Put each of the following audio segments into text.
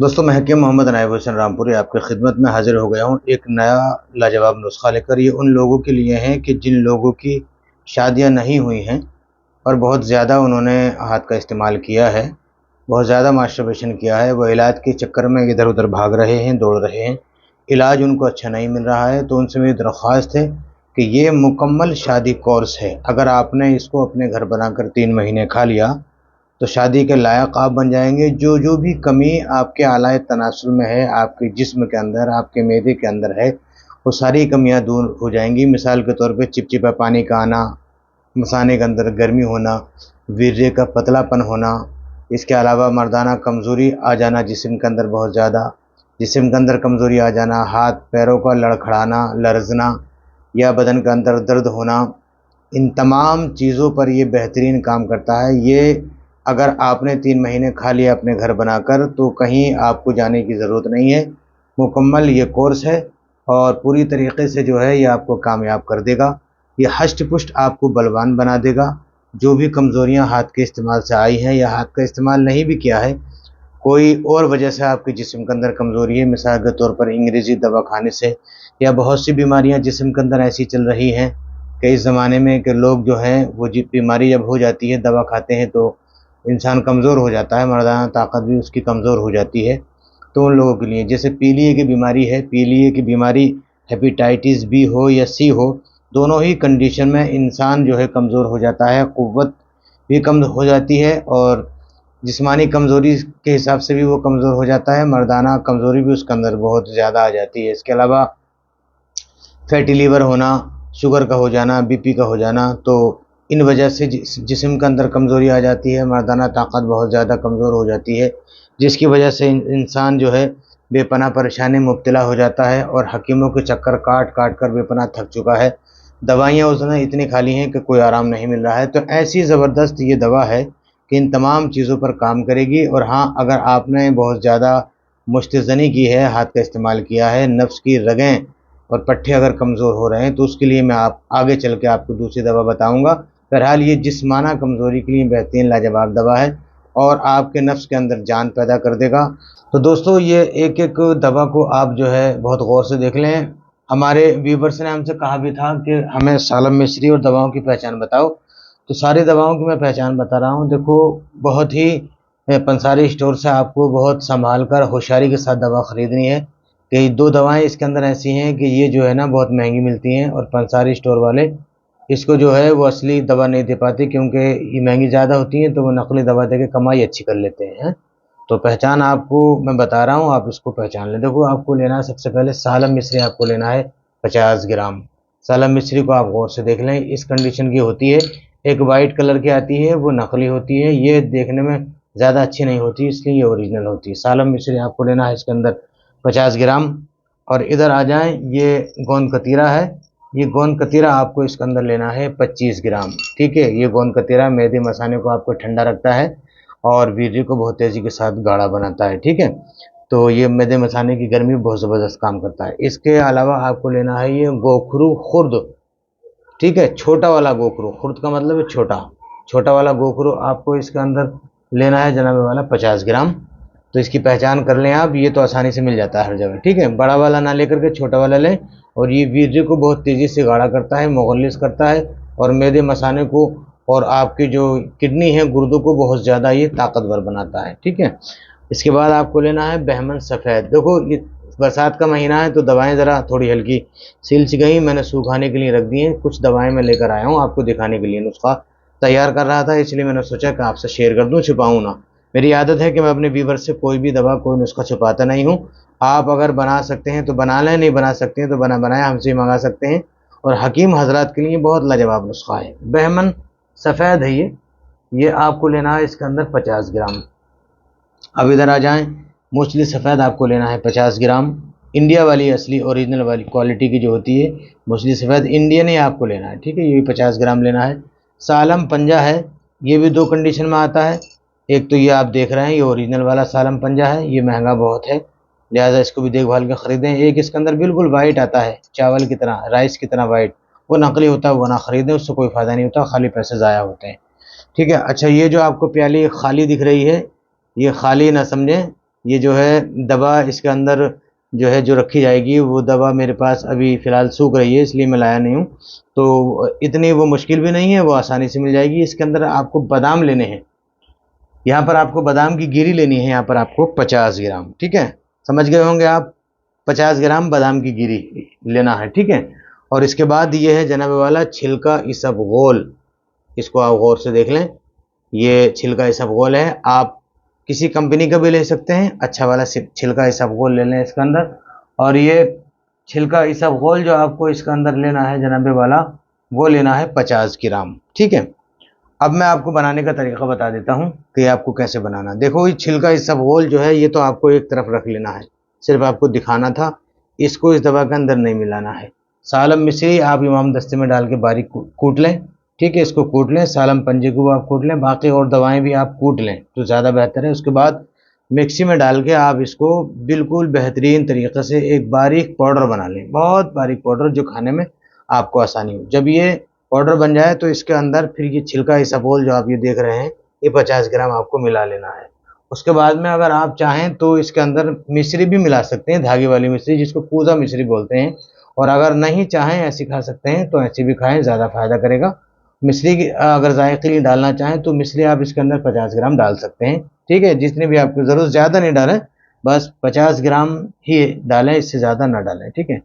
दोस्तों, मैं हकीम मोहम्मद अनायब हुसैन रामपुरी आपकी खिदमत में हाजिर हो गया हूँ एक नया लाजवाब नुस्खा लेकर। ये उन लोगों के लिए है कि जिन लोगों की शादियाँ नहीं हुई हैं और बहुत ज़्यादा उन्होंने हाथ का इस्तेमाल किया है, बहुत ज़्यादा मास्टरबेशन किया है, वो इलाज के चक्कर में इधर-उधर भाग रहे हैं, दौड़ रहे हैं, इलाज उनको अच्छा नहीं मिल रहा है। तो उनसे मेरी दरख्वास्त है कि ये मुकम्मल शादी कोर्स है। अगर आपने इसको अपने घर बनाकर 3 महीने खा लिया तो शादी के लायक आप बन जाएंगे। जो जो भी कमी आपके आलाए तनासुल में है, आपके जिस्म के अंदर, आपके मैदे के अंदर है, वो सारी कमियां दूर हो जाएंगी। मिसाल के तौर पे चिपचिपा पानी का आना, मसाने के अंदर गर्मी होना, वीर्य का पतलापन होना, इसके अलावा मर्दाना कमज़ोरी आ जाना जिस्म के अंदर, बहुत ज़्यादा जिस्म के अंदर कमज़ोरी आ जाना, हाथ पैरों का लड़खड़ाना, लरजना या बदन के अंदर दर्द होना, इन तमाम चीज़ों पर ये बेहतरीन काम करता है। ये अगर आपने 3 महीने खा लिया अपने घर बनाकर तो कहीं आपको जाने की ज़रूरत नहीं है। मुकम्मल ये कोर्स है और पूरी तरीके से जो है ये आपको कामयाब कर देगा। ये हष्ट-पुष्ट आपको बलवान बना देगा। जो भी कमज़ोरियाँ हाथ के इस्तेमाल से आई हैं या हाथ का इस्तेमाल नहीं भी किया है, कोई और वजह से आपके जिस्म के अंदर कमज़ोरी है, मिसाल के तौर पर अंग्रेज़ी दवा खाने से, या बहुत सी बीमारियाँ जिस्म के अंदर ऐसी चल रही हैं कि इस ज़माने में कि लोग जो हैं वो बीमारी जब हो जाती है, दवा खाते हैं तो इंसान कमज़ोर हो जाता है, मर्दाना ताकत भी उसकी कमज़ोर हो जाती है। तो उन लोगों के लिए जैसे पीलिए की बीमारी है, पीलिए की बीमारी हेपेटाइटिस बी हो या सी हो, दोनों ही कंडीशन में इंसान जो है कमज़ोर हो जाता है, क़ुव्वत भी कम हो जाती है और जिस्मानी कमज़ोरी के हिसाब से भी वो कमज़ोर हो जाता है, मर्दाना कमज़ोरी भी उसके अंदर बहुत ज़्यादा आ जाती है। इसके अलावा फैटी लीवर होना, शुगर का हो जाना, बीपी का हो जाना, तो इन वजह से जिस्म के अंदर कमज़ोरी आ जाती है, मर्दाना ताकत बहुत ज़्यादा कमज़ोर हो जाती है, जिसकी वजह से इंसान जो है बेपनाह परेशानी में मुब्तला हो जाता है और हकीमों के चक्कर काट-काट कर बेपनाह थक चुका है। दवाइयाँ उसने इतनी खा ली हैं कि कोई आराम नहीं मिल रहा है। तो ऐसी ज़बरदस्त ये दवा है कि इन तमाम चीज़ों पर काम करेगी। और हाँ, अगर आपने बहुत ज़्यादा मुश्तज़नी की है, हाथ का इस्तेमाल किया है, नफ्स की रगें और पट्ठे अगर कमज़ोर हो रहे हैं तो उसके लिए मैं आप आगे चल के आपको दूसरी दवा बताऊँगा। बहरहाल ये जिस्माना कमज़ोरी के लिए बेहतरीन लाजवाब दवा है और आपके नफ्स के अंदर जान पैदा कर देगा। तो दोस्तों, ये एक-एक दवा को आप जो है बहुत गौर से देख लें। हमारे व्यूवर्स ने हमसे कहा भी था कि हमें सालम मिश्री और दवाओं की पहचान बताओ, तो सारी दवाओं की मैं पहचान बता रहा हूँ। देखो, बहुत ही पंसारी स्टोर से आपको बहुत सँभाल कर होशियारी के साथ दवा ख़रीदनी है कि 2 दवाएँ इसके अंदर ऐसी हैं कि ये जो है ना बहुत महंगी मिलती हैं और पंसारी स्टोर वाले इसको जो है वो असली दवा नहीं दे पाते, क्योंकि ये महंगी ज़्यादा होती हैं तो वो नकली दवा देके कमाई अच्छी कर लेते हैं। तो पहचान आपको मैं बता रहा हूँ, आप इसको पहचान लें। देखो, आपको लेना है सबसे पहले सालम मिश्री, आपको लेना है 50 ग्राम। सालम मिश्री को आप गौर से देख लें, इस कंडीशन की होती है, एक वाइट कलर की आती है, वो नकली होती है, ये देखने में ज़्यादा अच्छी नहीं होती, इसलिए ये ओरिजिनल होती है। सालम मिश्री आपको लेना है इसके अंदर 50 ग्राम। और इधर आ जाएँ, ये गोंद कतीरा है, ये गोंद कतीरा आपको इसके अंदर लेना है 25 ग्राम, ठीक है। ये गोंद कतीरा मैदे मसाने को आपको ठंडा रखता है और वीर्य को बहुत तेज़ी के साथ गाढ़ा बनाता है, ठीक है। तो ये मैदे मसाने की गर्मी बहुत ज़बरदस्त काम करता है। इसके अलावा आपको लेना है ये गोखरू खुर्द, ठीक है, छोटा वाला गोखरू। खुर्द का मतलब है छोटा, छोटा वाला गोखरू आपको इसके अंदर लेना है जनाब वाला 50 ग्राम। तो इसकी पहचान कर लें आप, ये तो आसानी से मिल जाता है हर जगह, ठीक है। बड़ा वाला ना लेकर के छोटा वाला लें। और ये वीर्य को बहुत तेज़ी से गाढ़ा करता है, मुग़ल्लिज़ करता है और मैदे मसाने को और आपकी जो किडनी है, गुर्दों को बहुत ज़्यादा ये ताकतवर बनाता है, ठीक है। इसके बाद आपको लेना है बहमन सफ़ेद। देखो, ये बरसात का महीना है तो दवाएं ज़रा थोड़ी हल्की सिलच गई, मैंने सुखाने के लिए रख दी हैं। कुछ दवाएं मैं लेकर आया हूँ आपको दिखाने के लिए, नुस्खा तैयार कर रहा था इसलिए मैंने सोचा कि आपसे शेयर कर दूँ, छुपाऊँ ना। मेरी आदत है कि मैं अपने व्यूवर से कोई भी दवा, कोई नुस्खा छुपाता नहीं हूँ। आप अगर बना सकते हैं तो बना लें, नहीं बना सकते हैं तो बनाए हमसे ही मंगा सकते हैं। और हकीम हजरात के लिए बहुत लाजवाब नुस्खा है। बहमन सफ़ेद है ये आपको लेना है इसके अंदर 50 ग्राम। अब इधर आ जाएं, मूसली सफ़ेद आपको लेना है 50 ग्राम। इंडिया वाली असली ओरिजिनल वाली क्वालिटी की जो होती है मूसली सफ़ेद, इंडियन ही आपको लेना है, ठीक है। ये भी 50 ग्राम लेना है। सालम पंजा है, ये भी 2 कंडीशन में आता है। एक तो ये आप देख रहे हैं, ये ओरिजिनल वाला सालम पंजा है, ये महंगा बहुत है, लिहाजा इसको भी देखभाल के ख़रीदें। एक इसके अंदर बिल्कुल वाइट आता है, चावल की तरह, राइस की तरह वाइट, वो नकली होता है, वो ना ख़रीदें, उससे कोई फ़ायदा नहीं होता, खाली पैसे ज़ाया होते हैं, ठीक है। अच्छा, ये जो आपको प्याली खाली दिख रही है, ये खाली ना समझें, ये जो है दवा इसके अंदर जो है जो रखी जाएगी, वो दवा मेरे पास अभी फ़िलहाल सूख रही है, इसलिए मैं लाया नहीं हूँ। तो इतनी वो मुश्किल भी नहीं है, वो आसानी से मिल जाएगी। इसके अंदर आपको बादाम लेने हैं, यहाँ पर आपको बादाम की गिरी लेनी है, यहाँ पर आपको 50 ग्राम, ठीक है, समझ गए होंगे आप। 50 ग्राम बादाम की गिरी लेना है, ठीक है। और इसके बाद ये है जनाब वाला छिलका इसबगोल, इसको आप गौर से देख लें। ये छिलका इसबगोल है, आप किसी कंपनी का भी ले सकते हैं, अच्छा वाला छिलका इसबगोल ले लें इसके अंदर। और ये छिलका इसबगोल जो आपको इसके अंदर लेना है जनाब वाला, वो लेना है 50 ग्राम, ठीक है। अब मैं आपको बनाने का तरीका बता देता हूँ कि आपको कैसे बनाना। देखो ये छिलका इसबगोल जो है, ये तो आपको एक तरफ रख लेना है, सिर्फ आपको दिखाना था। इसको इस दवा के अंदर नहीं मिलाना है। सालम मिश्री आप इमाम दस्ते में डाल के बारीक कूट लें, ठीक है, इसको कूट लें। सालम पंजे को आप कूट लें, बाकी और दवाएं भी आप कूट लें तो ज़्यादा बेहतर है। उसके बाद मिक्सी में डाल के आप इसको बिल्कुल बेहतरीन तरीके से एक बारीक पाउडर बना लें, बहुत बारीक पाउडर, जो खाने में आपको आसानी हो। जब ये पाउडर बन जाए तो इसके अंदर फिर ये छिलका इसबगोल जो आप ये देख रहे हैं, ये 50 ग्राम आपको मिला लेना है। उसके बाद में अगर आप चाहें तो इसके अंदर मिश्री भी मिला सकते हैं, धागे वाली मिश्री, जिसको पूजा मिश्री बोलते हैं। और अगर नहीं चाहें ऐसी खा सकते हैं तो ऐसी भी खाएं, ज़्यादा फायदा करेगा। मिश्री की अगर जायके लिए डालना चाहें तो मिश्री आप इसके अंदर 50 ग्राम डाल सकते हैं, ठीक है, जितनी भी आपको ज़रूरत, ज़्यादा नहीं डालें, बस 50 ग्राम ही डालें, इससे ज़्यादा ना डालें, ठीक है।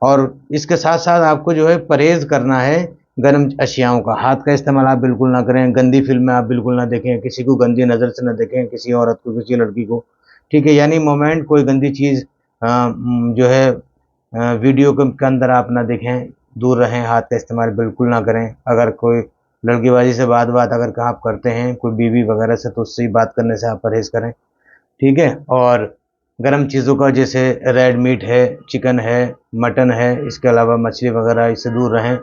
और इसके साथ साथ आपको जो है परहेज़ करना है गर्म अशियाओं का। हाथ का इस्तेमाल आप बिल्कुल ना करें, गंदी फिल्में आप बिल्कुल ना देखें, किसी को गंदी नज़र से ना देखें, किसी औरत को, किसी लड़की को, ठीक है। यानी मोमेंट कोई गंदी चीज़ जो है वीडियो के अंदर आप ना देखें, दूर रहें, हाथ का इस्तेमाल बिल्कुल ना करें। अगर कोई लड़कीबाजी से बात अगर आप करते हैं कोई बीवी वगैरह से, तो उससे बात करने से आप परहेज़ करें, ठीक है। और गर्म चीज़ों का जैसे रेड मीट है, चिकन है, मटन है, इसके अलावा मछली वगैरह, इससे दूर रहें।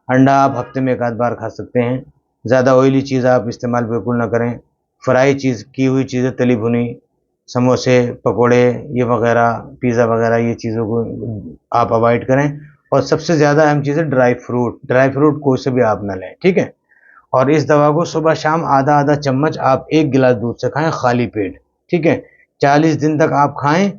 अंडा आप हफ्ते में एक आध बार खा सकते हैं। ज़्यादा ऑयली चीज़ आप इस्तेमाल बिल्कुल ना करें। फ्राई चीज़, की हुई चीज़ें, तली भुनी, समोसे, पकोड़े, ये वगैरह, पिज़्ज़ा वगैरह, ये चीज़ों को आप अवॉइड करें। और सबसे ज़्यादा अहम चीज़ है ड्राई फ्रूट कोई से भी आप ना लें, ठीक है। और इस दवा को सुबह शाम आधा आधा चम्मच आप 1 गिलास दूध से खाएं, खाली पेट, ठीक है। 40 दिन तक आप खाएं।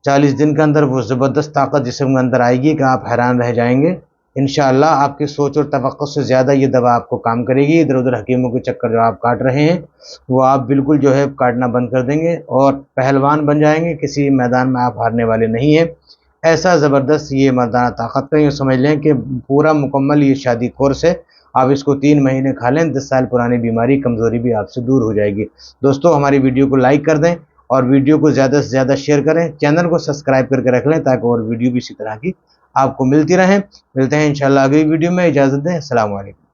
40 दिन के अंदर वो ज़बरदस्त ताकत जिस्म के अंदर आएगी कि आप हैरान रह जाएंगे। इंशाअल्लाह आपकी सोच और तवक्को से ज़्यादा ये दवा आपको काम करेगी। इधर उधर हकीमों के चक्कर जो आप काट रहे हैं, वो आप बिल्कुल जो है काटना बंद कर देंगे और पहलवान बन जाएंगे। किसी मैदान में आप हारने वाले नहीं हैं। ऐसा ज़बरदस्त ये मर्दाना ताकत का, यूँ समझ लें कि पूरा मुकम्मल ये शादी कोर्स है। आप इसको 3 महीने खा लें, 10 साल पुरानी बीमारी, कमज़ोरी भी आपसे दूर हो जाएगी। दोस्तों, हमारी वीडियो को लाइक कर दें और वीडियो को ज़्यादा से ज़्यादा शेयर करें। चैनल को सब्सक्राइब करके रख लें ताकि और वीडियो भी इसी तरह की आपको मिलती रहें। मिलते हैं इंशाअल्लाह अगली वीडियो में। इजाज़त दें। अस्सलाम वालेकुम।